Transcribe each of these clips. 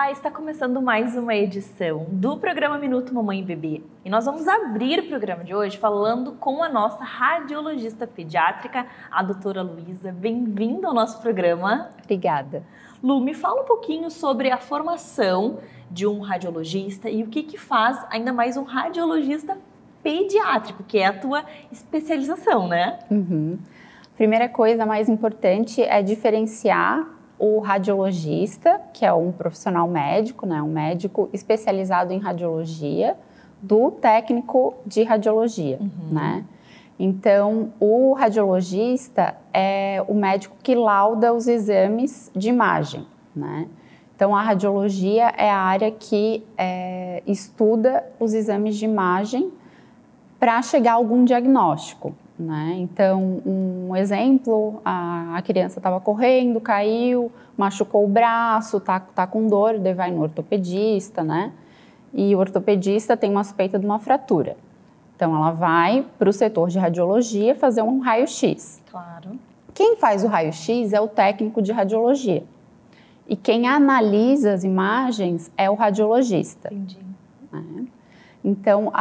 Olá, está começando mais uma edição do programa Minuto Mamãe e Bebê. E nós vamos abrir o programa de hoje falando com a nossa radiologista pediátrica, a doutora Luísa. Bem-vinda ao nosso programa. Obrigada. Lu, me fala um pouquinho sobre a formação de um radiologista e o que faz ainda mais um radiologista pediátrico, que é a tua especialização, né? Primeira coisa mais importante é diferenciar o radiologista, que é um profissional médico, né, um médico especializado em radiologia, do técnico de radiologia, né? Então, o radiologista é o médico que lauda os exames de imagem, né? Então, a radiologia é a área que estuda os exames de imagem para chegar a algum diagnóstico, né? Então, um exemplo, a criança estava correndo, caiu, machucou o braço, tá com dor, daí vai no ortopedista, né? E o ortopedista tem uma suspeita de uma fratura. Então, ela vai para o setor de radiologia fazer um raio-x. Claro. Quem faz o raio-x é o técnico de radiologia. E quem analisa as imagens é o radiologista. Entendi. Né? Então,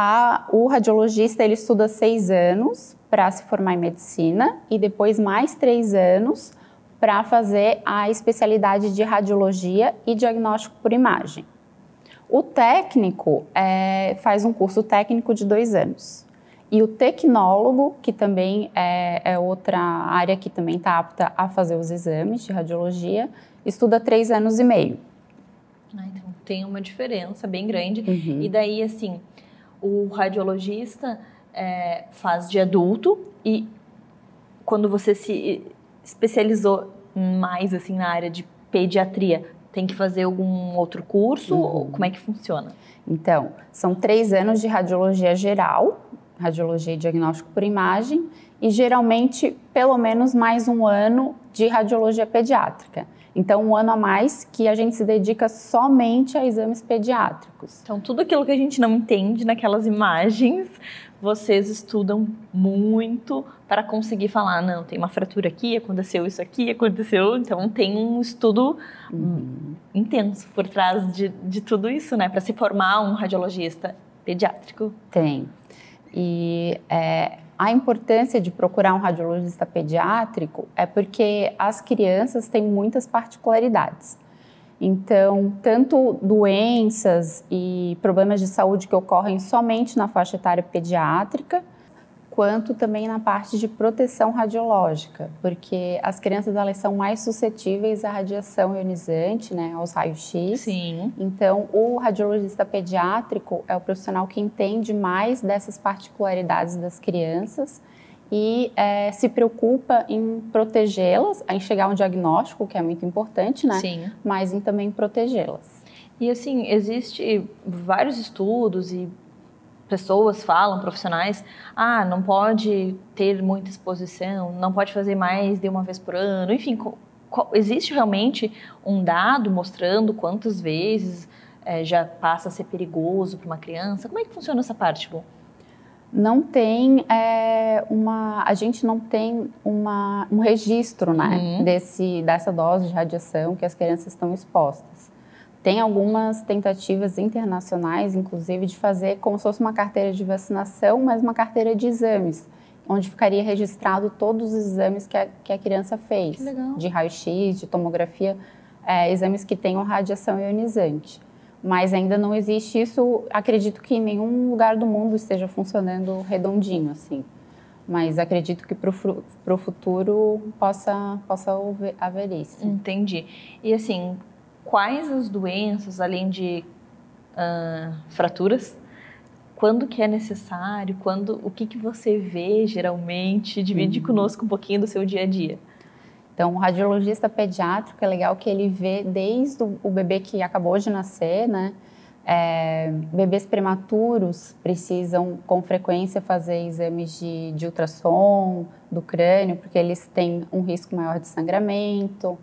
o radiologista ele estuda 6 anos para se formar em medicina e depois mais 3 anos para fazer a especialidade de radiologia e diagnóstico por imagem. O técnico faz um curso técnico de 2 anos. E o tecnólogo, que também é outra área que também está apta a fazer os exames de radiologia, estuda 3 anos e meio. Então tem uma diferença bem grande. E daí, assim, o radiologista faz de adulto e quando você se especializou mais assim na área de pediatria, tem que fazer algum outro curso? Ou como é que funciona? Então, são 3 anos de radiologia geral, radiologia e diagnóstico por imagem, e geralmente pelo menos mais 1 ano de radiologia pediátrica. Então, 1 ano a mais que a gente se dedica somente a exames pediátricos. Então, tudo aquilo que a gente não entende naquelas imagens, vocês estudam muito para conseguir falar, não, tem uma fratura aqui, aconteceu isso aqui, aconteceu... Então, tem um estudo intenso por trás de tudo isso, né? Para se formar um radiologista pediátrico. Tem. E a importância de procurar um radiologista pediátrico é porque as crianças têm muitas particularidades. Então, tanto doenças e problemas de saúde que ocorrem somente na faixa etária pediátrica, quanto também na parte de proteção radiológica, porque as crianças elas são mais suscetíveis à radiação ionizante, né, aos raios-x. Sim. Então, o radiologista pediátrico é o profissional que entende mais dessas particularidades das crianças e se preocupa em protegê-las, em chegar a um diagnóstico, que é muito importante, né? Sim. Mas em também protegê-las. E assim, existe vários estudos e pessoas falam, profissionais, não pode ter muita exposição, não pode fazer mais de uma vez por ano, enfim, existe realmente um dado mostrando quantas vezes já passa a ser perigoso para uma criança? Como é que funciona essa parte, Lu? Não tem a gente não tem um registro, né, dessa dose de radiação que as crianças estão expostas. Tem algumas tentativas internacionais, inclusive, de fazer como se fosse uma carteira de vacinação, mas uma carteira de exames, onde ficaria registrado todos os exames que a criança fez. Que legal. De raio-x, de tomografia, exames que tenham radiação ionizante. Mas ainda não existe isso, acredito que em nenhum lugar do mundo esteja funcionando redondinho, assim. Mas acredito que para o futuro possa haver isso. Entendi. E assim, quais as doenças, além de fraturas, quando que é necessário, o que você vê geralmente? Divide conosco um pouquinho do seu dia a dia. Então, o radiologista pediátrico é legal que ele vê desde o bebê que acabou de nascer, né? Bebês prematuros precisam com frequência fazer exames de ultrassom do crânio, porque eles têm um risco maior de sangramento.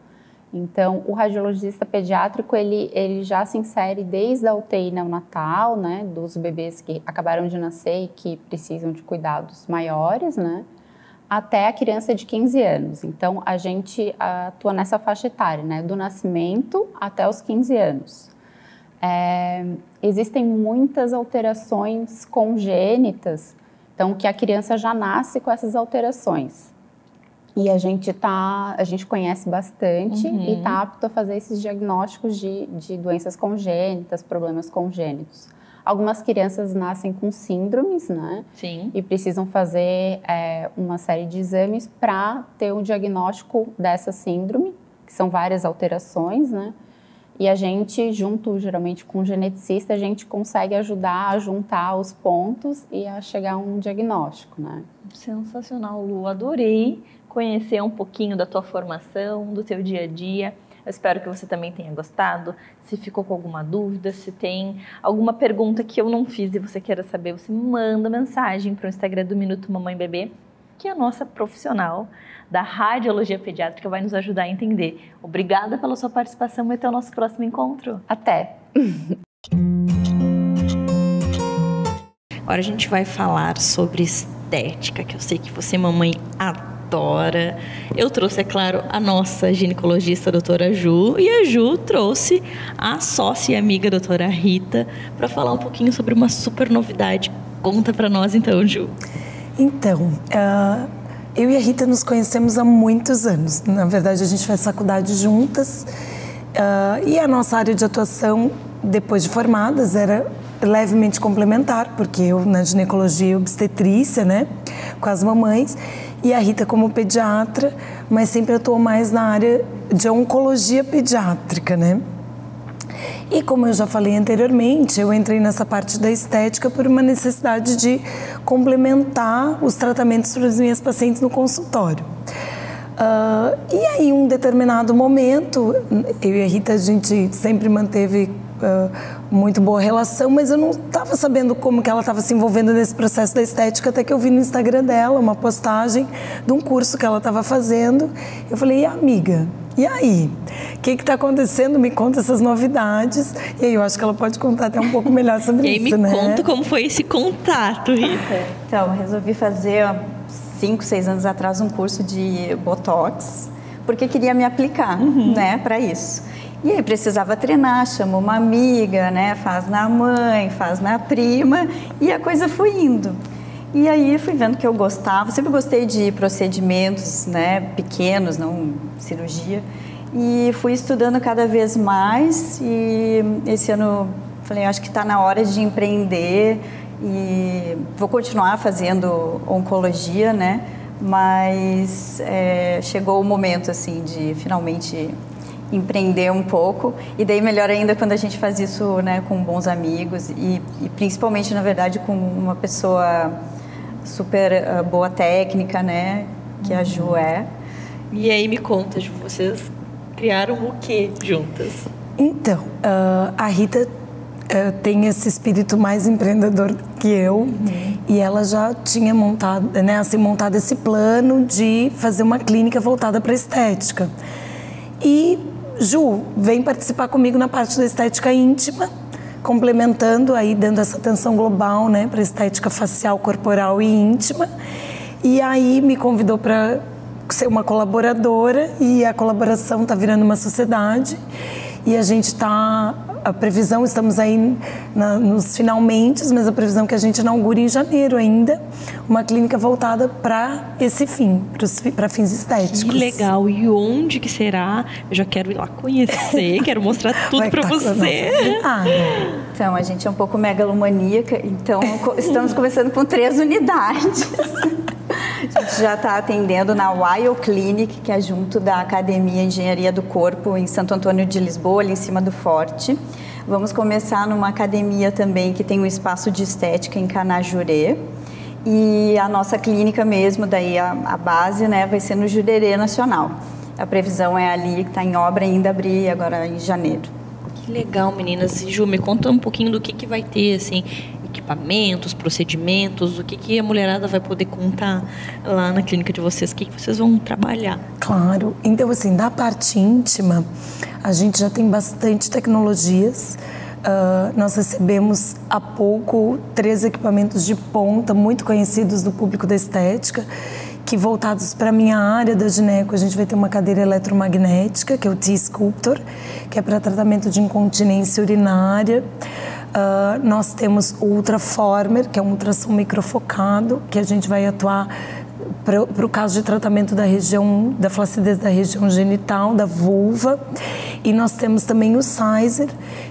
Então, o radiologista pediátrico, ele já se insere desde a UTI neonatal, né? Dos bebês que acabaram de nascer e que precisam de cuidados maiores, né? Até a criança de 15 anos. Então, a gente atua nessa faixa etária, né? Do nascimento até os 15 anos. Existem muitas alterações congênitas, então que a criança já nasce com essas alterações. E a gente conhece bastante e está apto a fazer esses diagnósticos de doenças congênitas, problemas congênitos. Algumas crianças nascem com síndromes, né? Sim. E precisam fazer uma série de exames para ter um diagnóstico dessa síndrome, que são várias alterações, né? E a gente, junto geralmente com o geneticista, a gente consegue ajudar a juntar os pontos e a chegar a um diagnóstico, né? Sensacional, Lu. Adorei conhecer um pouquinho da tua formação, do teu dia a dia. Eu espero que você também tenha gostado. Se ficou com alguma dúvida, se tem alguma pergunta que eu não fiz e você queira saber, você manda mensagem para o Instagram do Minuto Mamãe Bebê, que é a nossa profissional da radiologia pediátrica vai nos ajudar a entender. Obrigada pela sua participação e até o nosso próximo encontro. Até! Agora a gente vai falar sobre estética, que eu sei que você, mamãe, adora. Eu trouxe, é claro, a nossa ginecologista, a doutora Ju, e a Ju trouxe a sócia e amiga, a doutora Rita, para falar um pouquinho sobre uma super novidade. Conta para nós então, Ju. Então, eu e a Rita nos conhecemos há muitos anos. Na verdade, a gente faz faculdade juntas. E a nossa área de atuação, depois de formadas, era levemente complementar, porque eu na ginecologia e obstetrícia, né, com as mamães, e a Rita como pediatra, mas sempre atuou mais na área de oncologia pediátrica, né? E como eu já falei anteriormente, eu entrei nessa parte da estética por uma necessidade de complementar os tratamentos para as minhas pacientes no consultório. E aí, em um determinado momento, eu e a Rita, a gente sempre manteve muito boa relação, mas eu não estava sabendo como que ela estava se envolvendo nesse processo da estética, até que eu vi no Instagram dela uma postagem de um curso que ela estava fazendo. Eu falei, e amiga, e aí? O que está acontecendo? Me conta essas novidades. E aí eu acho que ela pode contar até um pouco melhor sobre isso, né? E aí me conta como foi esse contato, Rita. Então, eu resolvi fazer 5, 6 anos atrás um curso de Botox, porque queria me aplicar, né, para isso. E aí precisava treinar, chamou uma amiga, né, faz na mãe, faz na prima, e a coisa foi indo. E aí fui vendo que eu gostava, sempre gostei de procedimentos, né, pequenos, não cirurgia, e fui estudando cada vez mais, e esse ano falei, acho que está na hora de empreender, e vou continuar fazendo oncologia, né, mas chegou o momento, assim, de finalmente empreender um pouco, e daí melhor ainda quando a gente faz isso, né, com bons amigos e principalmente, na verdade, com uma pessoa super boa técnica, né, que a Ju é. E aí me conta, Ju, vocês criaram o que juntas? Então, a Rita tem esse espírito mais empreendedor que eu, e ela já tinha montado, né, assim, montado esse plano de fazer uma clínica voltada para estética. E Ju vem participar comigo na parte da estética íntima, complementando aí, dando essa atenção global, né, para estética facial, corporal e íntima. E aí me convidou para ser uma colaboradora, e a colaboração está virando uma sociedade. E a gente está, a previsão, estamos aí nos finalmente, mas a previsão é que a gente inaugure em janeiro ainda uma clínica voltada para esse fim, para fins estéticos. Que legal! E onde que será? Eu já quero ir lá conhecer, quero mostrar tudo para você. Então, a gente é um pouco megalomaníaca, então estamos começando com 3 unidades. A gente já está atendendo na Weil Clinic, que é junto da Academia Engenharia do Corpo, em Santo Antônio de Lisboa, ali em cima do Forte. Vamos começar numa academia também que tem um espaço de estética em Canajurê. E a nossa clínica mesmo, daí a base, né, vai ser no Jurerê Nacional. A previsão é ali, que está em obra ainda, abrir agora em janeiro. Que legal, meninas. E Ju, me conta um pouquinho do que vai ter, assim, equipamentos, procedimentos, o que a mulherada vai poder contar lá na clínica de vocês, o que vocês vão trabalhar? Claro. Então, assim, da parte íntima, a gente já tem bastante tecnologias. Nós recebemos há pouco 3 equipamentos de ponta, muito conhecidos do público da estética, que voltados para a minha área da gineco, a gente vai ter uma cadeira eletromagnética, que é o T-Sculptor, que é para tratamento de incontinência urinária. Nós temos o Ultraformer, que é um ultrassom microfocado, que a gente vai atuar para o caso de tratamento da flacidez da região genital, da vulva. E nós temos também o Sizer,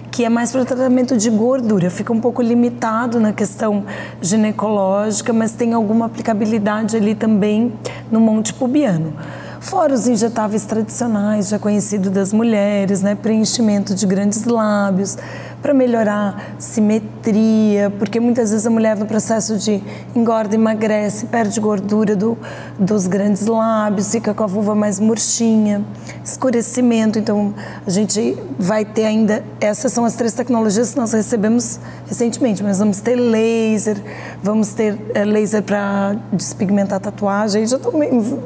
que é mais para tratamento de gordura. Fica um pouco limitado na questão ginecológica, mas tem alguma aplicabilidade ali também no monte pubiano. Fora os injetáveis tradicionais, já conhecido das mulheres, né? Preenchimento de grandes lábios, para melhorar simetria, porque muitas vezes a mulher no processo de engorda, emagrece, perde gordura dos grandes lábios, fica com a vulva mais murchinha, escurecimento. Então a gente vai ter ainda, essas são as 3 tecnologias que nós recebemos recentemente, mas vamos ter laser para despigmentar a tatuagem. Já estou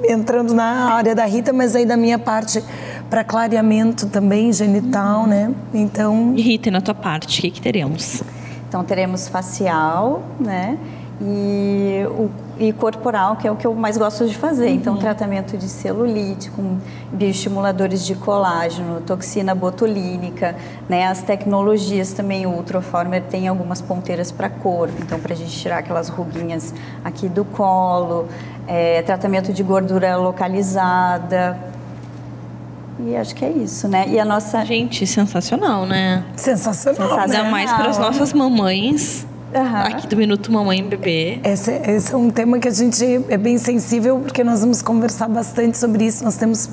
entrando na área da Rita, mas aí da minha parte para clareamento também genital, né? Então... E Rita, na tua parte, o que teremos? Então teremos facial, né? E corporal, que é o que eu mais gosto de fazer. Então, tratamento de celulite, com bioestimuladores de colágeno, toxina botulínica, né? As tecnologias também, o Ultraformer tem algumas ponteiras para corpo, então para a gente tirar aquelas ruguinhas aqui do colo, tratamento de gordura localizada. E acho que é isso, né? E a nossa... Gente, sensacional, né? Sensacional. Ainda mais para as nossas mamães. Aqui do Minuto Mamãe Bebê. Esse é um tema que a gente é bem sensível, porque nós vamos conversar bastante sobre isso. Nós temos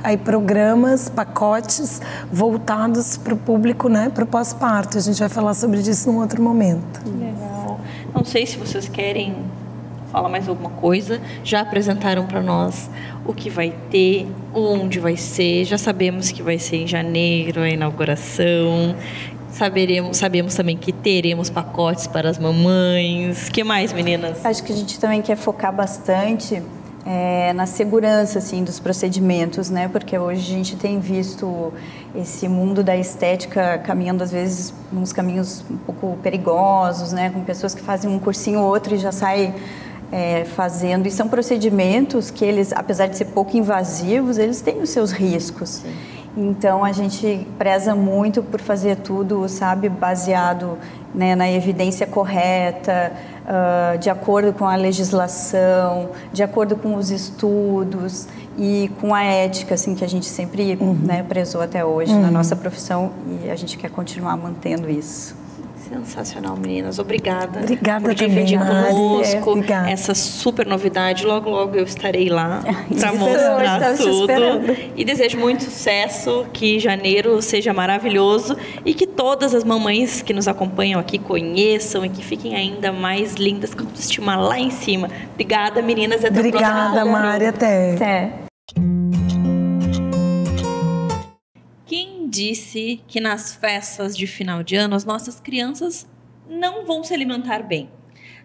aí programas, pacotes voltados para o público, né? Para o pós-parto. A gente vai falar sobre isso num outro momento. Legal. Não sei se vocês querem falar mais alguma coisa. Já apresentaram para nós o que vai ter, onde vai ser. Já sabemos que vai ser em janeiro a inauguração. Sabemos também que teremos pacotes para as mamães. O que mais, meninas? Acho que a gente também quer focar bastante na segurança, assim, dos procedimentos, né? Porque hoje a gente tem visto esse mundo da estética caminhando, às vezes, uns caminhos um pouco perigosos, né? Com pessoas que fazem um cursinho ou outro e já saem fazendo. E são procedimentos que eles, apesar de ser pouco invasivos, eles têm os seus riscos. Sim. Então, a gente preza muito por fazer tudo, sabe, baseado, né, na evidência correta, de acordo com a legislação, de acordo com os estudos e com a ética, assim, que a gente sempre né, prezou até hoje na nossa profissão, e a gente quer continuar mantendo isso. Sensacional, meninas. Obrigada. Obrigada por dividir também, conosco essa super novidade. Logo, logo eu estarei lá para mostrar tudo. E desejo muito sucesso, que janeiro seja maravilhoso e que todas as mamães que nos acompanham aqui conheçam e que fiquem ainda mais lindas, com autoestima lá em cima. Obrigada, meninas. Até Obrigada, Mari. Até. Quem disse que nas festas de final de ano as nossas crianças não vão se alimentar bem?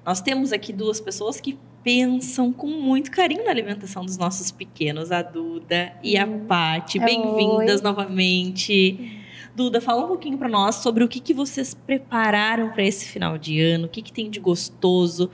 Nós temos aqui 2 pessoas que pensam com muito carinho na alimentação dos nossos pequenos, a Duda e a Paty. Bem-vindas novamente. Duda, fala um pouquinho para nós sobre o que vocês prepararam para esse final de ano, o que tem de gostoso.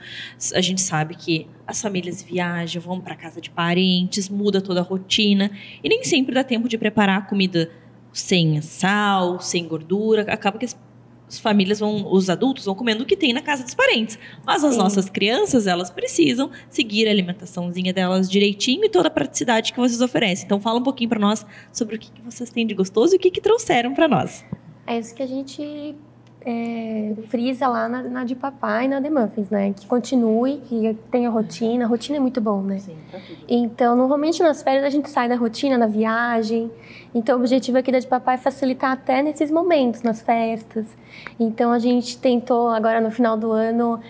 A gente sabe que as famílias viajam, vão para casa de parentes, muda toda a rotina e nem sempre dá tempo de preparar a comida sem sal, sem gordura. Acaba que as famílias os adultos vão comendo o que tem na casa dos parentes. Mas as nossas crianças, elas precisam seguir a alimentaçãozinha delas direitinho e toda a praticidade que vocês oferecem. Então fala um pouquinho para nós sobre o que vocês têm de gostoso e o que trouxeram para nós. É isso que a gente frisa lá na de papai e na The Muffins, né? Que continue, que tenha rotina. A rotina é muito bom, né? Sim, pra tudo. Então, normalmente nas férias a gente sai da rotina, na viagem. Então, o objetivo aqui da de papai é facilitar até nesses momentos, nas festas. Então, a gente tentou agora no final do ano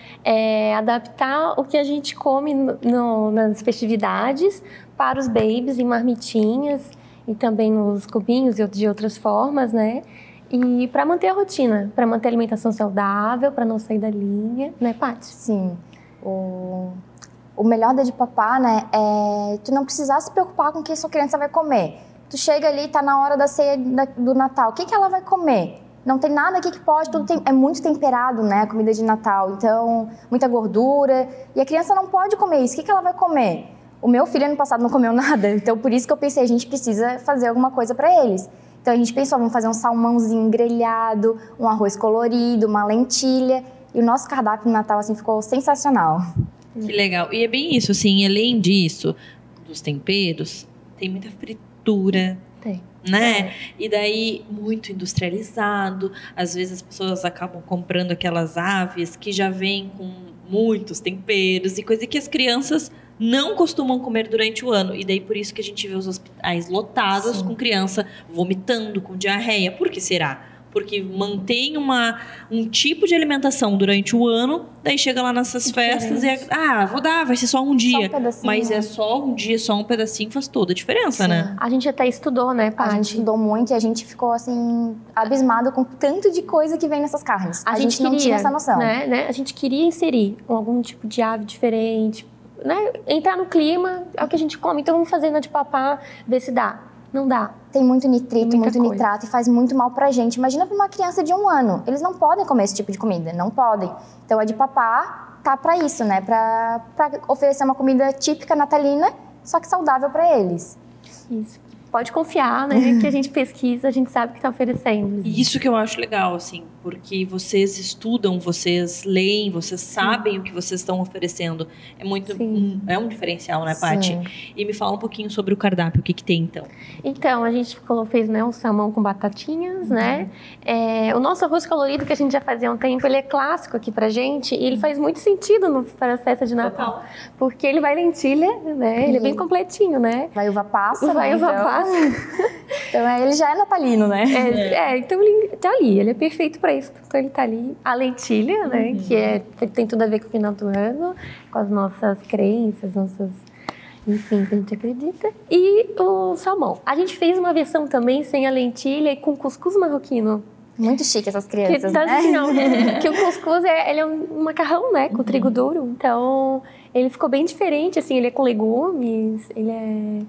adaptar o que a gente come nas festividades para os babies em marmitinhas e também nos cubinhos e de outras formas, né? E para manter a rotina, para manter a alimentação saudável, para não sair da linha, né, Paty? Sim. O melhor da de papá, né, é tu não precisar se preocupar com o que a sua criança vai comer. Tu chega ali, tá na hora da ceia do Natal, o que ela vai comer? Não tem nada aqui que pode, é muito temperado, né, a comida de Natal, então muita gordura, e a criança não pode comer isso, o que ela vai comer? O meu filho ano passado não comeu nada, então por isso que eu pensei, a gente precisa fazer alguma coisa para eles. Então a gente pensou, vamos fazer um salmãozinho grelhado, um arroz colorido, uma lentilha. E o nosso cardápio no Natal, assim, ficou sensacional. Que legal. E é bem isso, assim, além disso, dos temperos, tem muita fritura. Tem. Né? E daí, muito industrializado. Às vezes as pessoas acabam comprando aquelas aves que já vêm com muitos temperos e coisa que as crianças não costumam comer durante o ano. E daí, por isso que a gente vê os hospitais lotados com criança vomitando, com diarreia. Por que será? Porque mantém um tipo de alimentação durante o ano, daí chega lá nessas festas e vou dar, vai ser só um dia. Mas é só um dia, só um pedacinho, faz toda a diferença, né? A gente até estudou, né, Paty? A gente estudou muito e a gente ficou, assim, abismado com o tanto de coisa que vem nessas carnes. A gente não tinha essa noção. Né? A gente queria inserir algum tipo de ave diferente, né? Entrar no clima, é o que a gente come. Então vamos fazer na de papá, ver se dá. Não dá. Tem muito nitrito, muito nitrato e faz muito mal pra gente. Imagina pra uma criança de 1 ano. Eles não podem comer esse tipo de comida, não podem. Então a de papá tá pra isso, né? Pra oferecer uma comida típica natalina, só que saudável pra eles. Isso. Pode confiar, né? Que a gente pesquisa, a gente sabe o que tá oferecendo. E isso que eu acho legal, assim, porque vocês estudam, vocês leem, vocês sabem o que vocês estão oferecendo. É muito é um diferencial, né, Paty? E me fala um pouquinho sobre o cardápio, o que tem então? Então, a gente fez, né, um salmão com batatinhas, né? O nosso arroz colorido, que a gente já fazia há um tempo, ele é clássico aqui pra gente e ele faz muito sentido para a festa de Natal. Porque ele vai lentilha, né? Ele é bem completinho, né? Vai uva passa, vai uva passa. Então ele já é natalino, né? Então ele tá ali, ele é perfeito para isso. Então ele tá ali. A lentilha, né? Que tem tudo a ver com o final do ano, com as nossas crenças, enfim, que a gente acredita. E o salmão. A gente fez uma versão também sem a lentilha e com cuscuz marroquino. Muito chique essas crianças, né? né? Que o cuscuz ele é um macarrão, né? Com trigo duro. Então ele ficou bem diferente, assim, ele é com legumes, ele é...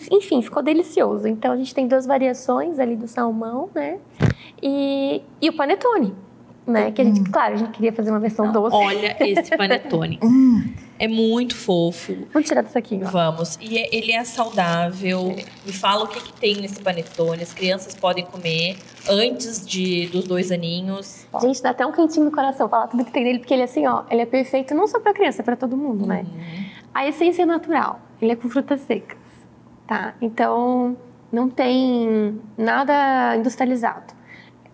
Enfim, ficou delicioso. Então, a gente tem 2 variações ali do salmão, né? E o panetone, né? Que a gente, claro, a gente queria fazer uma versão doce. Olha esse panetone. É muito fofo. Vamos tirar disso aqui, ó. Vamos. E ele é saudável. Me fala o que tem nesse panetone. As crianças podem comer antes dos 2 aninhos. Gente, dá até um quentinho no coração falar tudo que tem nele, porque ele, assim, ó, ele é perfeito não só pra criança, é pra todo mundo, né? A essência é natural. Ele é com frutas secas. Tá, então não tem nada industrializado.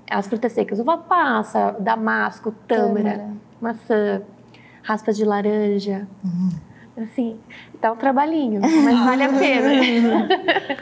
As frutas secas, uva passa, damasco, tâmara, maçã, raspas de laranja. Assim, dá um trabalhinho, mas vale a pena.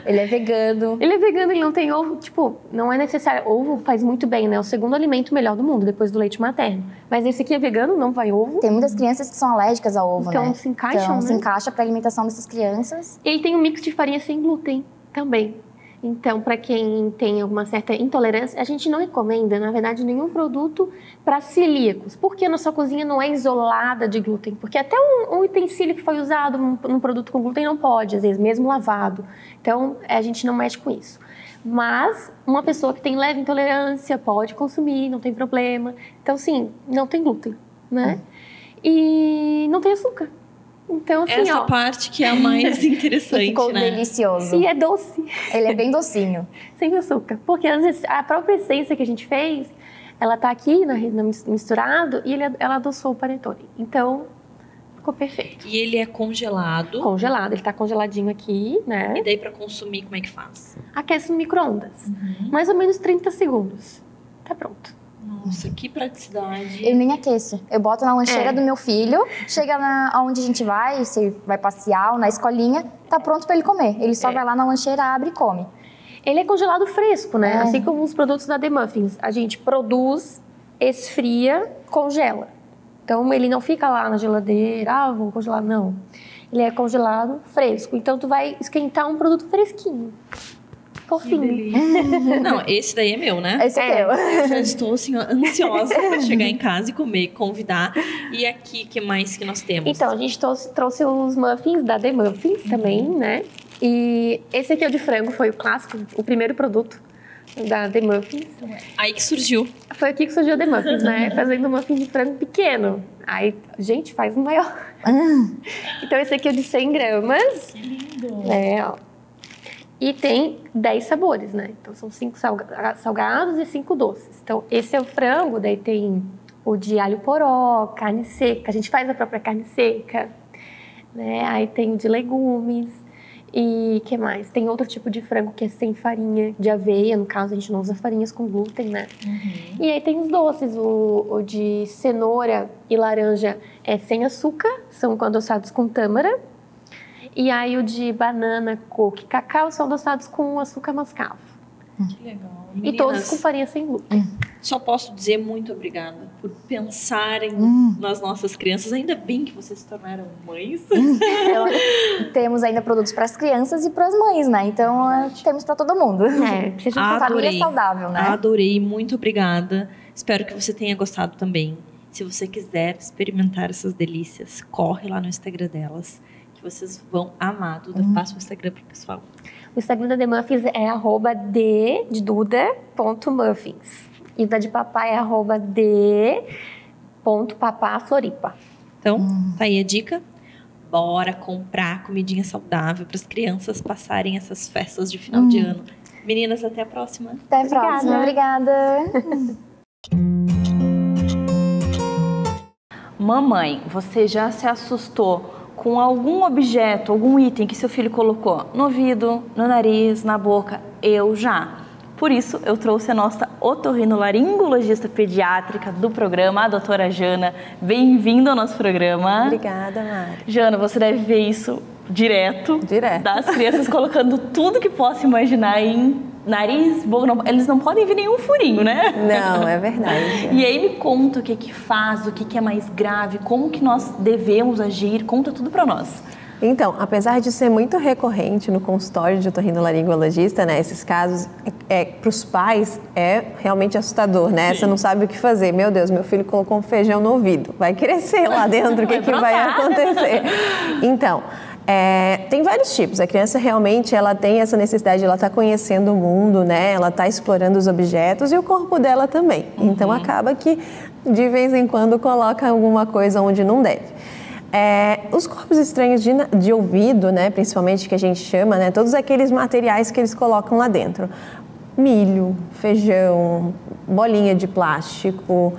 Ele é vegano. Ele é vegano, ele não tem ovo, tipo, não é necessário. Ovo faz muito bem, né? É o segundo alimento melhor do mundo, depois do leite materno. Mas esse aqui é vegano, não vai ovo. Tem muitas crianças que são alérgicas ao ovo, então, né? Se encaixam, então, né? se encaixa para a alimentação dessas crianças. Ele tem um mix de farinha sem glúten também. Então, para quem tem alguma certa intolerância, a gente não recomenda, na verdade, nenhum produto para celíacos. Porque a nossa cozinha não é isolada de glúten. Porque até um utensílio que foi usado num produto com glúten não pode, às vezes, mesmo lavado. Então, a gente não mexe com isso. Mas uma pessoa que tem leve intolerância pode consumir, não tem problema. Então, sim, não tem glúten, né? E não tem açúcar. Então, assim, essa parte que é a mais interessante, ficou né? delicioso. E é doce. Ele é bem docinho. Sem açúcar. Porque às vezes, a própria essência que a gente fez, ela tá aqui misturado e ela adoçou o panetone. Então, ficou perfeito. E ele é congelado? Congelado. Ele tá congeladinho aqui, né? E daí para consumir, como é que faz? Aquece no micro-ondas. Mais ou menos 30 segundos. Tá pronto. Nossa, que praticidade. Eu nem aqueço. Eu boto na lancheira do meu filho, chega onde a gente vai, se vai passear ou na escolinha, tá pronto para ele comer. Ele só vai lá na lancheira, abre e come. Ele é congelado fresco, né? Assim como os produtos da The Muffins. A gente produz, esfria, congela. Então, ele não fica lá na geladeira, vou congelar, não. Ele é congelado fresco. Então, tu vai esquentar um produto fresquinho. Fofinho. Não, esse daí é meu, né? Esse é teu. Eu já estou assim, ansiosa para chegar em casa e comer, convidar. E aqui, o que mais que nós temos? Então, a gente trouxe os muffins da The Muffins também, né? E esse aqui é o de frango, foi o clássico, o primeiro produto da The Muffins. Aí que surgiu. Foi aqui que surgiu a The Muffins, né? Fazendo um muffin de frango pequeno. Aí, gente, faz um maior. Então, esse aqui é de 100 gramas. Que lindo! Ó. E tem 10 sabores, né? Então, são 5 salgados e 5 doces. Então, esse é o frango, daí tem o de alho poró, carne seca. A gente faz a própria carne seca, né? Aí tem o de legumes. E que mais? Tem outro tipo de frango que é sem farinha, de aveia, no caso a gente não usa farinhas com glúten, né? E aí tem os doces, o de cenoura e laranja é sem açúcar, são adoçados com tâmara. E aí o de banana, coco e cacau são adoçados com açúcar mascavo. Que legal. E todos com farinha sem glúten. Só posso dizer muito obrigada por pensarem nas nossas crianças. Ainda bem que vocês se tornaram mães. Então, temos ainda produtos para as crianças e para as mães, né? Então, temos para todo mundo. Seja uma família saudável, né? Adorei, muito obrigada. Espero que você tenha gostado também. Se você quiser experimentar essas delícias, corre lá no Instagram delas, que vocês vão amar. Duda, passa o Instagram pro pessoal. O Instagram da The Muffins é @d_de_duda.muffins. E da de papai é @d.papafloripa. Então, tá aí a dica. Bora comprar comidinha saudável para as crianças passarem essas festas de final de ano. Meninas, até a próxima. Até a próxima. Obrigada. Mamãe, você já se assustou com algum objeto, algum item que seu filho colocou no ouvido, no nariz, na boca? Eu já. Por isso, eu trouxe a nossa otorrinolaringologista pediátrica do programa, a doutora Jana. Bem-vinda ao nosso programa. Obrigada, Mari. Jana, você deve ver isso direto. Direto. Das crianças colocando tudo que possa imaginar em nariz, boca, eles não podem ver nenhum furinho, né? Não, é verdade. E aí me conta o que faz, o que é mais grave, como que nós devemos agir, conta tudo pra nós. Então, apesar de ser muito recorrente no consultório de otorrinolaringologista, né, esses casos, para os pais é realmente assustador, né? Você não sabe o que fazer. Meu Deus, meu filho colocou um feijão no ouvido. Vai crescer lá dentro, o que vai acontecer? Então, tem vários tipos. A criança realmente ela tem essa necessidade, ela está conhecendo o mundo, né? Ela está explorando os objetos e o corpo dela também. Então, acaba que de vez em quando coloca alguma coisa onde não deve. Os corpos estranhos de ouvido, né, principalmente que a gente chama, né, todos aqueles materiais que eles colocam lá dentro. Milho, feijão, bolinha de plástico,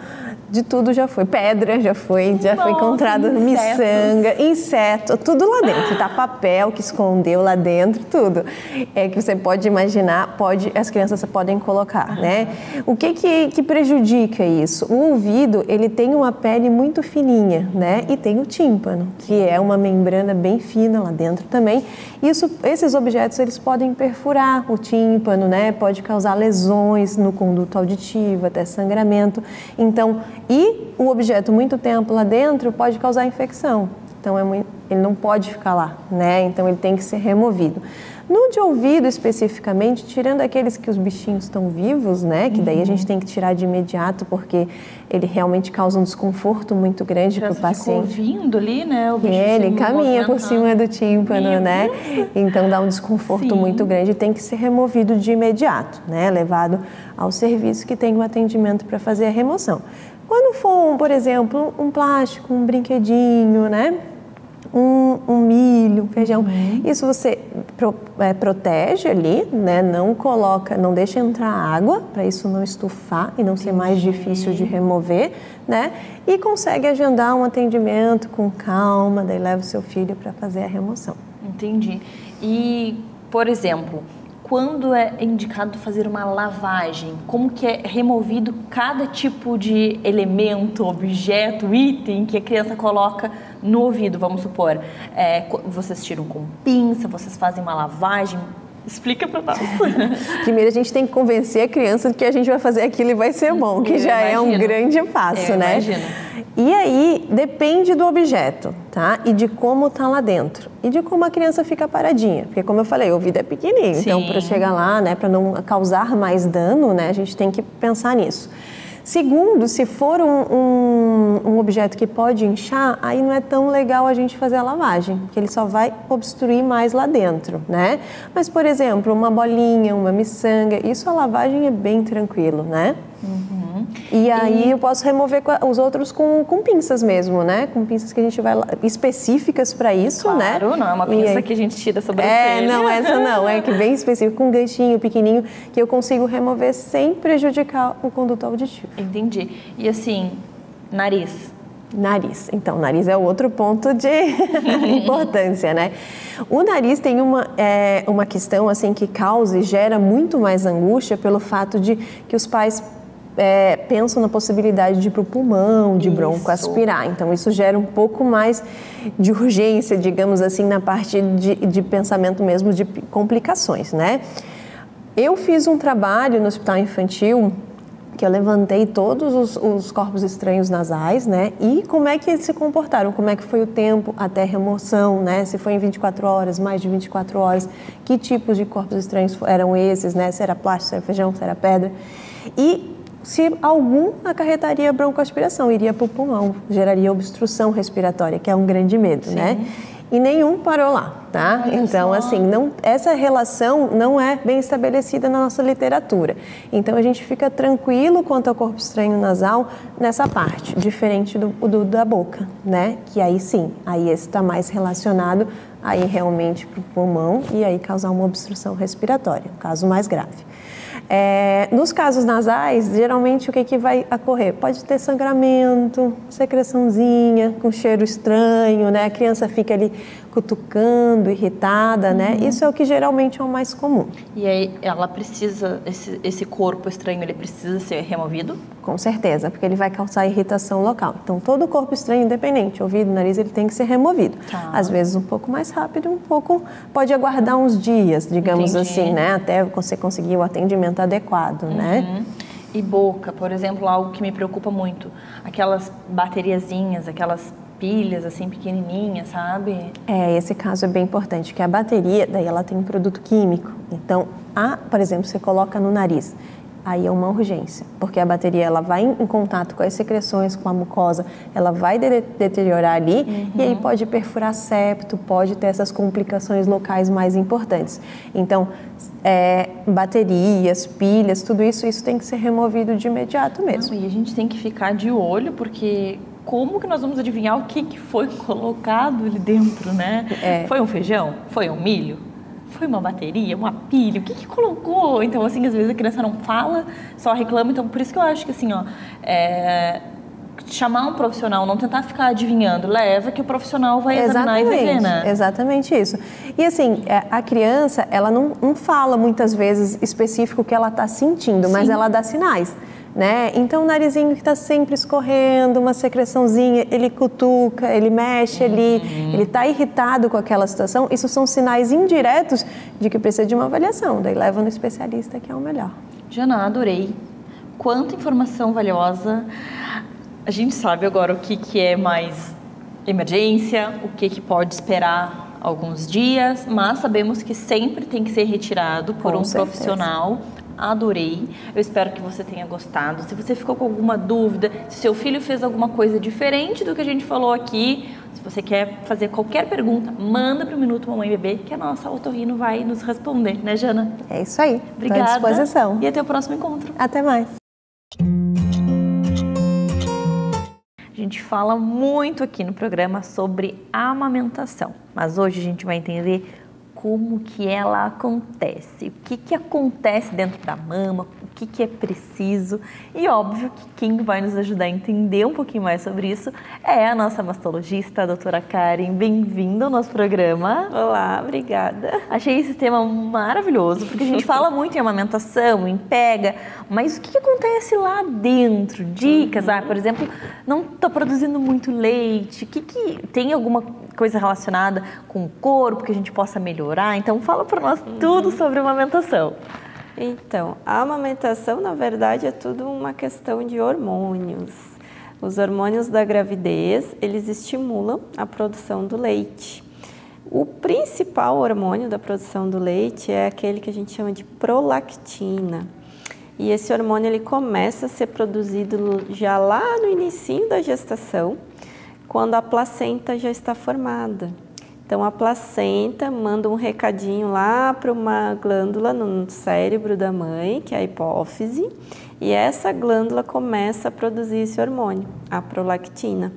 de tudo já foi. Pedra já foi encontrado, miçanga, inseto, tudo lá dentro, tá? Papel que escondeu lá dentro, tudo. Que você pode imaginar, as crianças podem colocar, né? O que prejudica isso? O ouvido, ele tem uma pele muito fininha, né? E tem o tímpano, que é uma membrana bem fina lá dentro também. Esses objetos, eles podem perfurar o tímpano, né? Pode causar lesões no conduto auditivo, até sangramento. Então, e o objeto muito tempo lá dentro pode causar infecção. Então, ele não pode ficar lá, né? Então, ele tem que ser removido. No de ouvido, especificamente, tirando aqueles que os bichinhos estão vivos, né? Que daí a gente tem que tirar de imediato, porque ele realmente causa um desconforto muito grande para o paciente. Ouvindo ali, né? O bicho ele caminha por cima do tímpano, né? Então, dá um desconforto muito grande e tem que ser removido de imediato, né? Levado ao serviço que tem um atendimento para fazer a remoção. Quando for, por exemplo, um plástico, um brinquedinho, né? Um milho, um feijão, isso você protege ali, né? Não deixa entrar água para isso não estufar e não ser mais difícil de remover, né? E consegue agendar um atendimento com calma, daí leva o seu filho para fazer a remoção. Entendi. E, por exemplo, quando é indicado fazer uma lavagem? Como que é removido cada tipo de elemento, objeto, item que a criança coloca no ouvido, vamos supor? Vocês tiram com pinça, vocês fazem uma lavagem? Explica para nós. Primeiro a gente tem que convencer a criança de que a gente vai fazer aquilo e vai ser bom, que já é um grande passo, né? Imagino. E aí depende do objeto, tá? E de como tá lá dentro. E de como a criança fica paradinha. Porque como eu falei, o ouvido é pequenininho. Então para chegar lá, né, para não causar mais dano, né, a gente tem que pensar nisso. Segundo, se for um objeto que pode inchar, aí não é tão legal a gente fazer a lavagem, porque ele só vai obstruir mais lá dentro, né? Mas, por exemplo, uma bolinha, uma miçanga, isso a lavagem é bem tranquilo, né? E aí eu posso remover os outros com pinças mesmo, né? Com pinças que a gente vai específicas para isso, claro, né? Claro, não é uma pinça que a gente tira sobre a sobrancelha. Não, essa não, é que bem específico, com um ganchinho pequenininho que eu consigo remover sem prejudicar o conduto auditivo. Entendi. E assim, nariz? Nariz. Então, nariz é outro ponto de importância, né? O nariz tem uma questão assim que causa e gera muito mais angústia pelo fato de que os pais pensam na possibilidade de ir para o pulmão, de bronco aspirar. Então, isso gera um pouco mais de urgência, digamos assim, na parte de pensamento mesmo de complicações, né? Eu fiz um trabalho no Hospital Infantil que eu levantei todos os corpos estranhos nasais, né? E como é que eles se comportaram, como é que foi o tempo até remoção, né? Se foi em 24 horas, mais de 24 horas, que tipos de corpos estranhos eram esses, né? Se era plástico, se era feijão, se era pedra. E se algum acarretaria broncoaspiração, iria para o pulmão, geraria obstrução respiratória, que é um grande medo, né? E nenhum parou lá, tá? Então, assim, essa relação não é bem estabelecida na nossa literatura. Então, a gente fica tranquilo quanto ao corpo estranho nasal nessa parte, diferente da boca, né? Que aí sim, aí esse está mais relacionado aí realmente para o pulmão e aí causar uma obstrução respiratória, um caso mais grave. Nos casos nasais, geralmente o que vai ocorrer? Pode ter sangramento, secreçãozinha, com cheiro estranho, né? A criança fica ali cutucando, irritada, né? Isso é o que geralmente é o mais comum. E aí ela precisa, esse corpo estranho, ele precisa ser removido? Com certeza, porque ele vai causar irritação local. Então, todo corpo estranho, independente, ouvido, nariz, ele tem que ser removido. Tá. Às vezes um pouco mais rápido, um pouco, pode aguardar uns dias, digamos assim, né? Até você conseguir o atendimento adequado, né? E boca, por exemplo, algo que me preocupa muito, aquelas bateriazinhas, aquelas pilhas assim pequenininhas, sabe? Esse caso é bem importante, que a bateria, daí ela tem um produto químico. Então, por exemplo, você coloca no nariz, aí é uma urgência, porque a bateria ela vai em contato com as secreções, com a mucosa, ela vai deteriorar ali e aí pode perfurar septo, pode ter essas complicações locais mais importantes. Então, baterias, pilhas, tudo isso tem que ser removido de imediato mesmo. E a gente tem que ficar de olho, porque como que nós vamos adivinhar o que foi colocado ali dentro, né? Foi um feijão? Foi um milho? Foi uma bateria, uma pilha? O que colocou? Então, assim, às vezes a criança não fala, só reclama. Então, por isso que eu acho que, assim, chamar um profissional, não tentar ficar adivinhando, leva que o profissional vai examinar e vai ver, né? Exatamente isso. E, assim, a criança, ela não fala muitas vezes específico o que ela está sentindo, mas ela dá sinais. Né? Então, o narizinho que está sempre escorrendo, uma secreçãozinha, ele cutuca, ele mexe ali, ele está irritado com aquela situação. Isso são sinais indiretos de que precisa de uma avaliação. Daí leva no especialista, que é o melhor. Jana, adorei. Quanta informação valiosa. A gente sabe agora o que é mais emergência, o que pode esperar alguns dias, mas sabemos que sempre tem que ser retirado por um profissional. Adorei, eu espero que você tenha gostado. Se você ficou com alguma dúvida, se seu filho fez alguma coisa diferente do que a gente falou aqui, se você quer fazer qualquer pergunta, manda para o Minuto Mamãe Bebê, que a nossa otorrino vai nos responder, né, Jana? É isso aí, obrigada. Estou à disposição. E até o próximo encontro. Até mais. A gente fala muito aqui no programa sobre a amamentação, mas hoje a gente vai entender como que ela acontece, o que acontece dentro da mama, o que é preciso. E óbvio que quem vai nos ajudar a entender um pouquinho mais sobre isso é a nossa mastologista, a doutora Karen. Bem-vinda ao nosso programa. Olá, obrigada. Achei esse tema maravilhoso, porque a gente fala muito em amamentação, em pega, mas o que acontece lá dentro? Dicas, por exemplo, não estou produzindo muito leite, tem alguma coisa relacionada com o corpo que a gente possa melhorar? Então fala para nós tudo sobre amamentação. Então, a amamentação, na verdade, é tudo uma questão de hormônios. Os hormônios da gravidez, eles estimulam a produção do leite. O principal hormônio da produção do leite é aquele que a gente chama de prolactina. E esse hormônio ele começa a ser produzido já lá no início da gestação, quando a placenta já está formada. Então, a placenta manda um recadinho lá para uma glândula no cérebro da mãe, que é a hipófise, e essa glândula começa a produzir esse hormônio, a prolactina.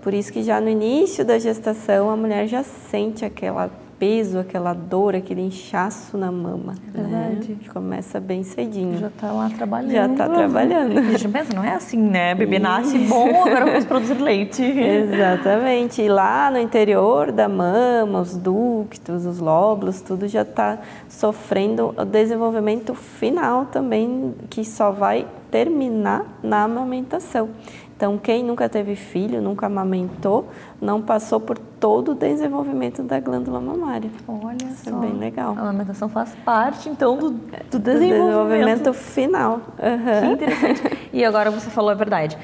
Por isso que já no início da gestação, a mulher já sente aquele peso, aquela dor, aquele inchaço na mama. É verdade. Né? Começa bem cedinho. Já está lá trabalhando. Já está trabalhando. A gente pensa, não é assim, né? Bebê nasce bom, agora vamos produzir leite. Exatamente. E lá no interior da mama, os ductos, os lóbulos, tudo já está sofrendo o desenvolvimento final também, que só vai terminar na amamentação. Então, quem nunca teve filho, nunca amamentou, não passou por todo o desenvolvimento da glândula mamária. Olha Isso só. é bem legal. A amamentação faz parte, então, do Do desenvolvimento final. Que interessante. E agora você falou a verdade.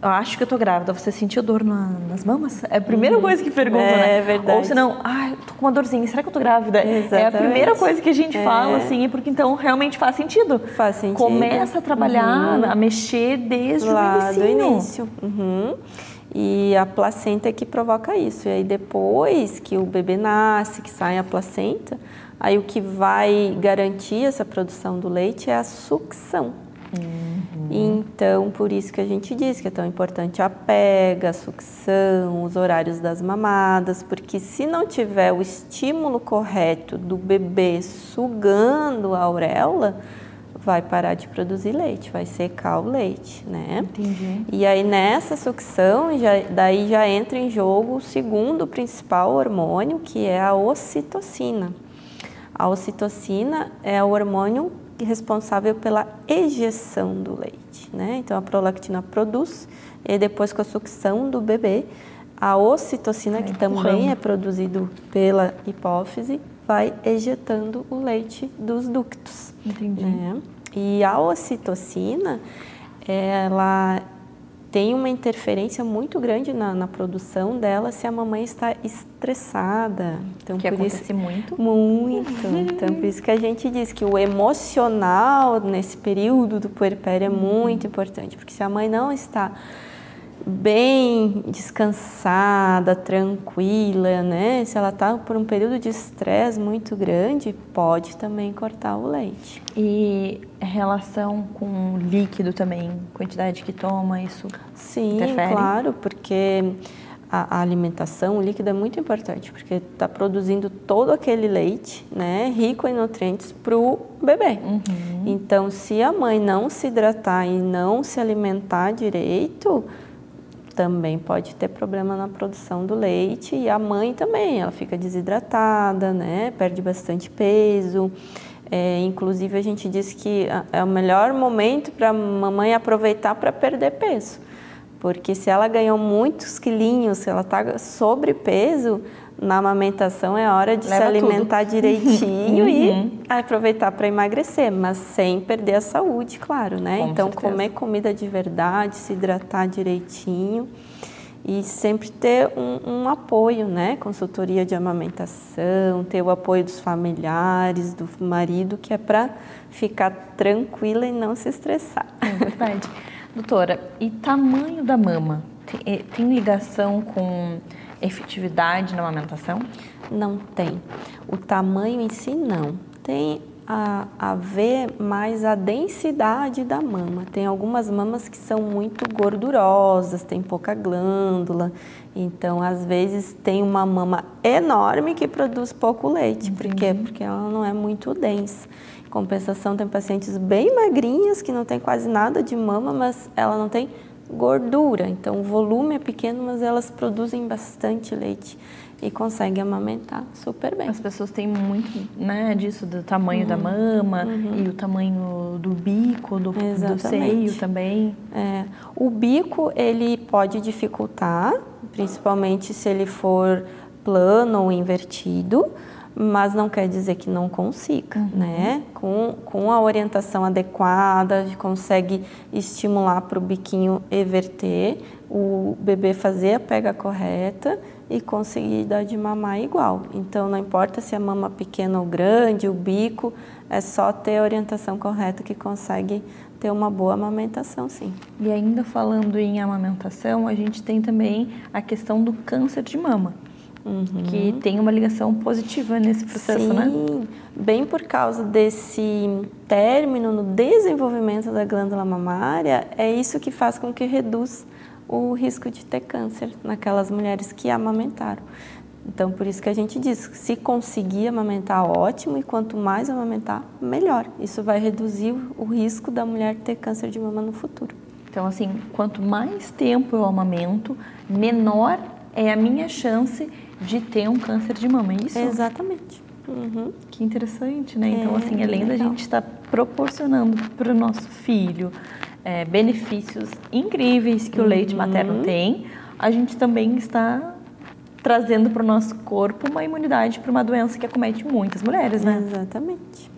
Eu acho que eu tô grávida. Você sentiu dor nas mamas? É a primeira coisa que perguntam, né? É verdade. Ou se não, eu tô com uma dorzinha, será que eu tô grávida? Exatamente. É a primeira coisa que a gente fala, assim, porque então realmente faz sentido. Faz sentido. Começa a trabalhar, a mexer desde lá o do início. E a placenta é que provoca isso. E aí depois que o bebê nasce, que sai a placenta, aí o que vai garantir essa produção do leite é a sucção. Então, por isso que a gente diz que é tão importante a pega, a sucção, os horários das mamadas, porque se não tiver o estímulo correto do bebê sugando a auréola, vai parar de produzir leite, vai secar o leite, né? Entendi. E aí nessa sucção, daí já entra em jogo o segundo principal hormônio, que é a ocitocina. A ocitocina é o hormônio responsável pela ejeção do leite, né? Então a prolactina produz e depois com a sucção do bebê, a ocitocina, que também é produzido pela hipófise, vai ejetando o leite dos ductos. Entendi. Né? E a ocitocina, ela tem uma interferência muito grande na produção dela se a mamãe está estressada. Então, que por acontece isso, muito. Muito. Então, por isso que a gente diz que o emocional nesse período do puerpério é muito importante, porque se a mãe não está bem descansada, tranquila, né? Se ela está por um período de estresse muito grande, pode também cortar o leite. E relação com líquido também, quantidade que toma, isso Sim, interfere? claro, porque a alimentação, o líquido é muito importante, porque está produzindo todo aquele leite, né, rico em nutrientes para o bebê. Então, se a mãe não se hidratar e não se alimentar direito, também pode ter problema na produção do leite, e a mãe também, ela fica desidratada, né, perde bastante peso. Inclusive, a gente diz que é o melhor momento para a mamãe aproveitar para perder peso, porque se ela ganhou muitos quilinhos, se ela está sobrepeso, na amamentação é hora de se alimentar direitinho e aproveitar para emagrecer, mas sem perder a saúde, claro, né? Então, comer comida de verdade, se hidratar direitinho e sempre ter um apoio, né? Consultoria de amamentação, ter o apoio dos familiares, do marido, que é para ficar tranquila e não se estressar. É verdade. Doutora, e tamanho da mama? Tem ligação com efetividade na amamentação? Não tem. O tamanho em si não. Tem a ver mais a densidade da mama. Tem algumas mamas que são muito gordurosas, tem pouca glândula. Então, às vezes, tem uma mama enorme que produz pouco leite. Por quê? Porque ela não é muito densa. Em compensação, tem pacientes bem magrinhas que não tem quase nada de mama, mas ela não tem gordura. Então, o volume é pequeno, mas elas produzem bastante leite e conseguem amamentar super bem. As pessoas têm muito, né, disso, do tamanho da mama e o tamanho do bico, do seio também. O bico, ele pode dificultar, principalmente se ele for plano ou invertido, mas não quer dizer que não consiga, né? Com a orientação adequada, a gente consegue estimular para o biquinho everter, o bebê fazer a pega correta e conseguir dar de mamar igual. Então, não importa se é mama pequena ou grande, o bico, é só ter a orientação correta que consegue ter uma boa amamentação, sim. E ainda falando em amamentação, a gente tem também a questão do câncer de mama, que tem uma ligação positiva nesse processo, né? Sim, bem por causa desse término no desenvolvimento da glândula mamária, é isso que faz com que reduz o risco de ter câncer naquelas mulheres que amamentaram. Então, por isso que a gente diz, se conseguir amamentar, ótimo, e quanto mais amamentar, melhor. Isso vai reduzir o risco da mulher ter câncer de mama no futuro. Então, assim, quanto mais tempo eu amamento, menor é a minha chance de ter um câncer de mama, é isso? Exatamente. Que interessante, né? Então, assim, além da gente estar proporcionando para o nosso filho benefícios incríveis que o leite materno tem, a gente também está trazendo para o nosso corpo uma imunidade para uma doença que acomete muitas mulheres, né? Exatamente.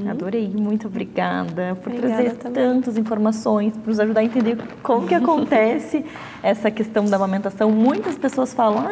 Adorei, muito obrigada por Obrigada trazer também. tantas informações, por nos ajudar a entender como que acontece essa questão da amamentação. Muitas pessoas falam,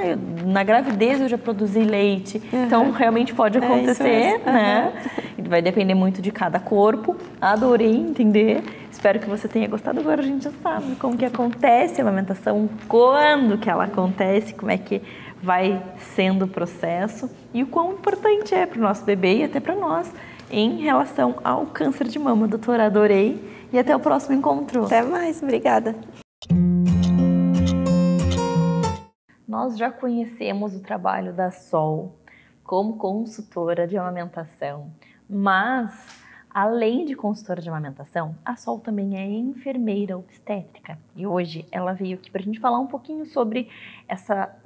na gravidez eu já produzi leite, então realmente pode acontecer, né? Vai depender muito de cada corpo. Adorei entender. Espero que você tenha gostado. Agora a gente já sabe como que acontece a amamentação, quando que ela acontece, como é que vai sendo o processo e o quão importante é para o nosso bebê e até para nós em relação ao câncer de mama. Doutora, adorei e até o próximo encontro. Até mais, obrigada. Nós já conhecemos o trabalho da Sol como consultora de amamentação, mas além de consultora de amamentação, a Sol também é enfermeira obstétrica. E hoje ela veio aqui para a gente falar um pouquinho sobre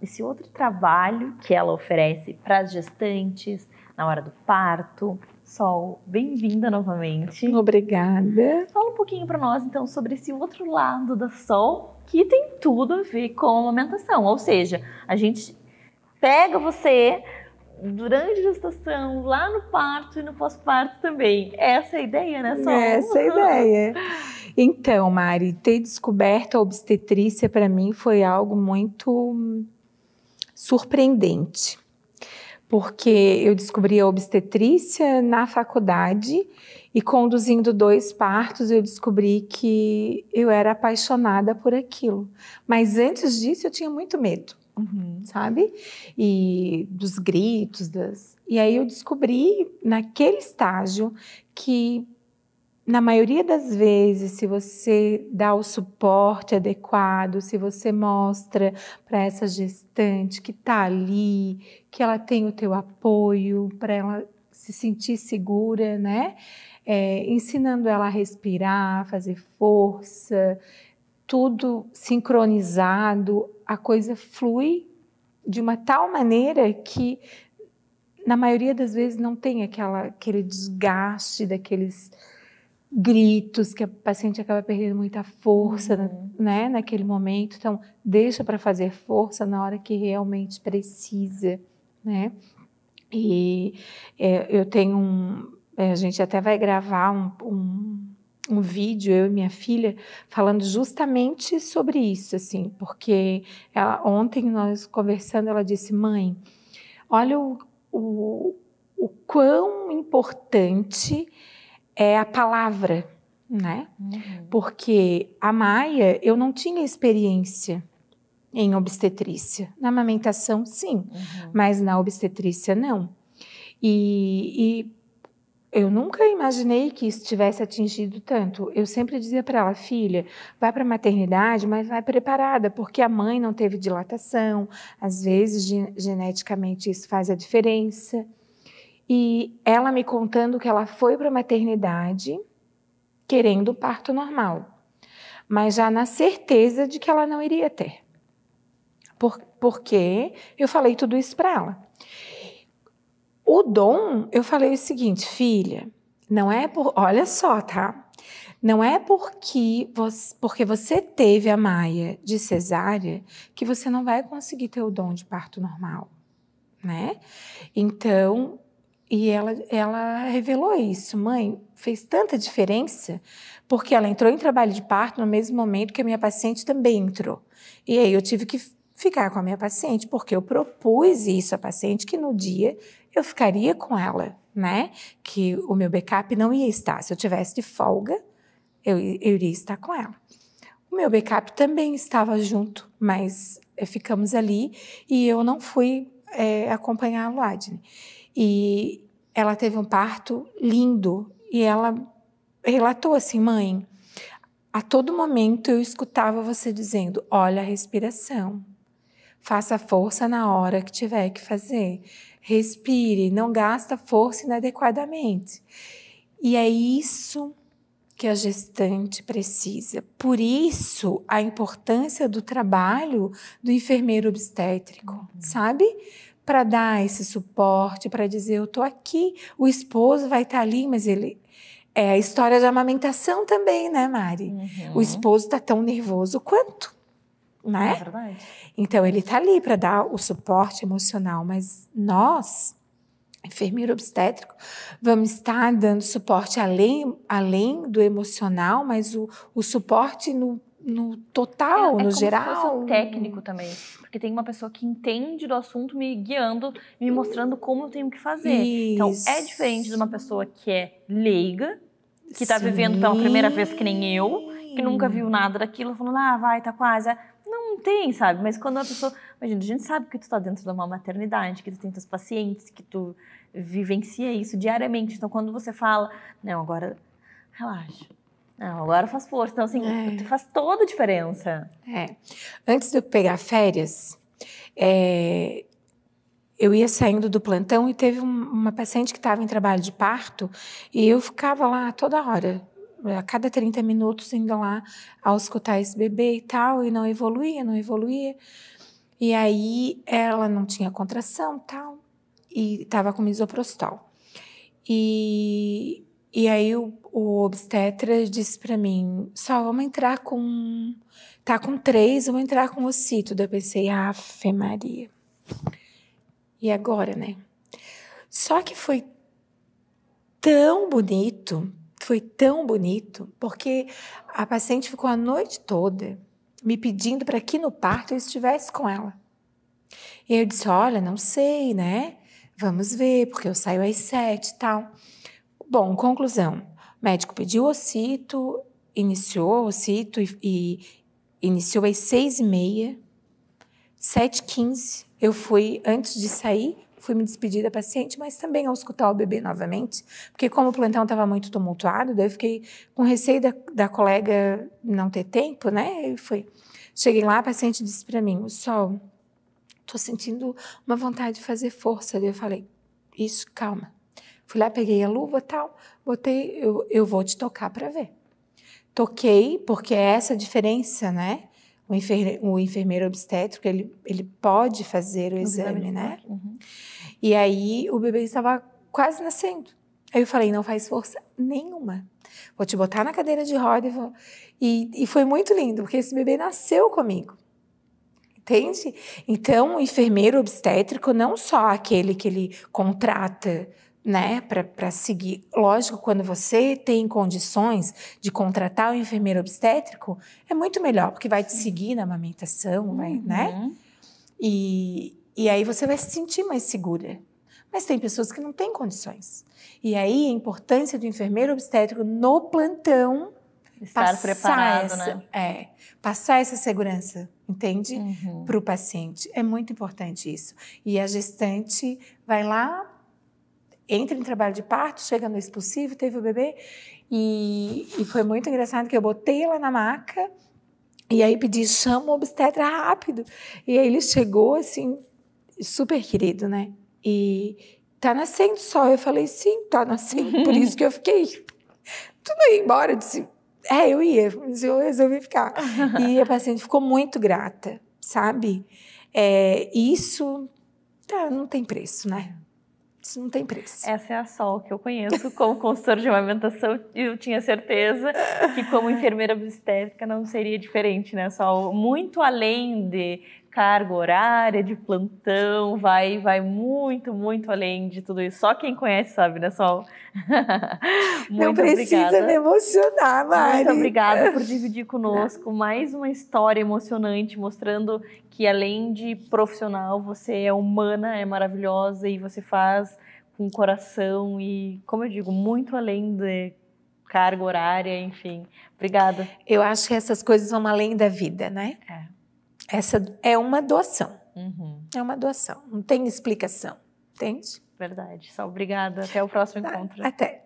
esse outro trabalho que ela oferece para as gestantes na hora do parto. Sol, bem-vinda novamente. Obrigada. Fala um pouquinho para nós, então, sobre esse outro lado da Sol, que tem tudo a ver com a amamentação. Ou seja, a gente pega você durante a gestação, lá no parto e no pós-parto também. Essa é a ideia, né, Sol? Essa é a ideia. Então, Mari, ter descoberto a obstetrícia para mim foi algo muito surpreendente, porque eu descobri a obstetrícia na faculdade e conduzindo 2 partos eu descobri que eu era apaixonada por aquilo. Mas antes disso eu tinha muito medo. Sabe? E dos gritos, e aí eu descobri naquele estágio que na maioria das vezes, se você dá o suporte adequado, se você mostra para essa gestante que está ali, que ela tem o teu apoio, para ela se sentir segura, né? Ensinando ela a respirar, fazer força, tudo sincronizado, a coisa flui de uma tal maneira que, na maioria das vezes, não tem aquele desgaste daqueles gritos que a paciente acaba perdendo muita força, né, naquele momento. Então, deixa para fazer força na hora que realmente precisa, né? E eu tenho a gente até vai gravar um vídeo, eu e minha filha, falando justamente sobre isso, assim, porque ontem nós conversando, ela disse, mãe, olha o quão importante é a palavra, né? Porque a Maia, eu não tinha experiência em obstetrícia. Na amamentação, sim, mas na obstetrícia, não. E eu nunca imaginei que isso tivesse atingido tanto. Eu sempre dizia para ela, filha, vai para a maternidade, mas vai preparada, porque a mãe não teve dilatação, às vezes geneticamente isso faz a diferença. E ela me contando que ela foi para a maternidade querendo o parto normal, mas já na certeza de que ela não iria ter. Porque eu falei tudo isso para ela. O Dom, eu falei o seguinte, filha, não é olha só, tá? Não é porque você teve a Maia de cesárea que você não vai conseguir ter o dom de parto normal, né? Então, E ela revelou isso. Mãe, fez tanta diferença, porque ela entrou em trabalho de parto no mesmo momento que a minha paciente também entrou. E aí eu tive que ficar com a minha paciente, porque eu propus isso à paciente, que no dia eu ficaria com ela, né? Que o meu backup não ia estar. Se eu tivesse de folga, eu iria estar com ela. O meu backup também estava junto, mas ficamos ali e eu não fui acompanhar a Luadne. E ela teve um parto lindo e ela relatou assim, mãe, a todo momento eu escutava você dizendo, olha a respiração, faça força na hora que tiver que fazer, respire, não gasta força inadequadamente. E é isso que a gestante precisa. Por isso, a importância do trabalho do enfermeiro obstétrico, sabe? Para dar esse suporte, para dizer, eu estou aqui, o esposo vai estar ali, mas ele... É a história de amamentação também, né, Mari? O esposo está tão nervoso quanto, né? É verdade. Então, ele está ali para dar o suporte emocional, mas nós, enfermeiro obstétrico, vamos estar dando suporte além do emocional, mas o suporte no total, no geral. É como se fosse um técnico também, porque tem uma pessoa que entende do assunto me guiando, me mostrando como eu tenho que fazer. Então, é diferente de uma pessoa que é leiga, que está vivendo pela primeira vez que nem eu, que nunca viu nada daquilo, falando, vai, tá quase. Não tem, sabe? Mas quando a pessoa... Imagina, a gente sabe que tu tá dentro de uma maternidade, que tu tem teus pacientes, que tu vivencia isso diariamente. Então, quando você fala, não, agora relaxa. Não, agora faz força. Então, assim, faz toda a diferença. Antes de eu pegar férias, eu ia saindo do plantão e teve uma paciente que estava em trabalho de parto e eu ficava lá toda hora, a cada 30 minutos indo lá ao escutar esse bebê e tal, e não evoluía. E aí ela não tinha contração tal, e estava com misoprostol. E aí o obstetra disse para mim, só vamos entrar tá com 3, vamos entrar com ocito. Daí eu pensei, Ave Maria. E agora, né? Só que foi tão bonito, porque a paciente ficou a noite toda me pedindo para que no parto eu estivesse com ela. E eu disse, olha, não sei, né? Vamos ver, porque eu saio às 7 e tal. Bom, conclusão. O médico pediu o ocito, iniciou o ocito e iniciou às 6h30, 7h15. Eu fui, antes de sair, fui me despedir da paciente, mas também ao escutar o bebê novamente, porque como o plantão estava muito tumultuado, daí eu fiquei com receio da colega não ter tempo, né? Cheguei lá, a paciente disse para mim, Sol, tô sentindo uma vontade de fazer força. Daí eu falei, isso, calma. Fui lá, peguei a luva e tal, botei, eu vou te tocar para ver. Toquei, porque é essa diferença, né? O enfermeiro obstétrico, ele pode fazer o exame, né? E aí o bebê estava quase nascendo. Aí eu falei, não faz força nenhuma. Vou te botar na cadeira de roda e foi muito lindo, porque esse bebê nasceu comigo. Entende? Então, o enfermeiro obstétrico, não só aquele que ele contrata, né, para seguir. Lógico, quando você tem condições de contratar o enfermeiro obstétrico, é muito melhor, porque vai te seguir na amamentação, vai, né? E aí você vai se sentir mais segura. Mas tem pessoas que não têm condições. E aí a importância do enfermeiro obstétrico no plantão estar preparado, né? Passar essa segurança, entende? Para o paciente. É muito importante isso. E a gestante vai lá, entra em trabalho de parto, chega no expulsivo, teve o bebê, e foi muito engraçado que eu botei ela na maca, e aí pedi, chama o obstetra rápido. E aí ele chegou, assim, super querido, né? E tá nascendo só. Eu falei, sim, tá nascendo. Por isso que eu fiquei, tudo ia embora. Eu disse, eu ia, mas eu resolvi ficar. E a paciente ficou muito grata, sabe? Isso não tem preço, né? Isso não tem preço. Essa é a Sol que eu conheço como consultora de amamentação e eu tinha certeza que como enfermeira obstétrica não seria diferente, né, Sol? Muito além de carga horária, de plantão, vai muito, muito além de tudo isso. Só quem conhece sabe, né, Sol? Não precisa me emocionar, Mari. Muito obrigada por dividir conosco mais uma história emocionante, mostrando que além de profissional, você é humana, é maravilhosa e você faz com coração e, como eu digo, muito além de carga horária, enfim. Obrigada. Eu acho que essas coisas vão além da vida, né? Essa é uma doação. É uma doação. Não tem explicação. Entende? Verdade. Só obrigada. Até o próximo encontro. Até.